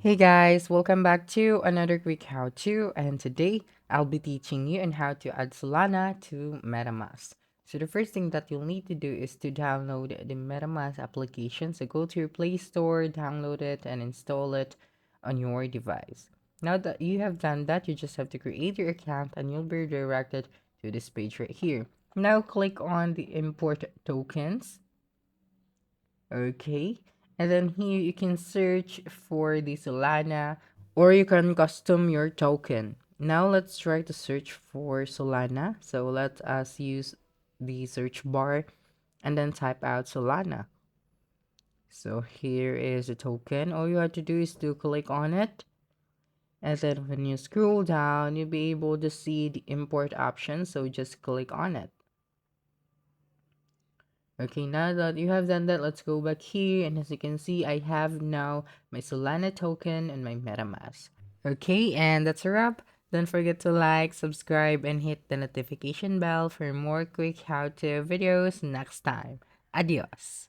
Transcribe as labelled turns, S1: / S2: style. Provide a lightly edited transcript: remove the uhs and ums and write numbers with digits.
S1: Hey guys, welcome back to another quick how-to, and today I'll be teaching you on how to add Solana to Metamask. So the first thing that you'll need to do is to download the Metamask application. So go to your Play Store, download it, and install it on your device. Now that you have done that, you just have to create your account and you'll be redirected to this page right here. Now click on the import tokens. Okay. And then here you can search for the Solana or you can custom your token. Now let's try to search for Solana. So let us use the search bar and then type out Solana. So here is the token. All you have to do is to click on it. And then when you scroll down, you'll be able to see the import option. So just click on it. Okay, now that you have done that, let's go back here. And as you can see, I have now my Solana token and my MetaMask. Okay, and that's a wrap. Don't forget to like, subscribe, and hit the notification bell for more quick how-to videos next time. Adios.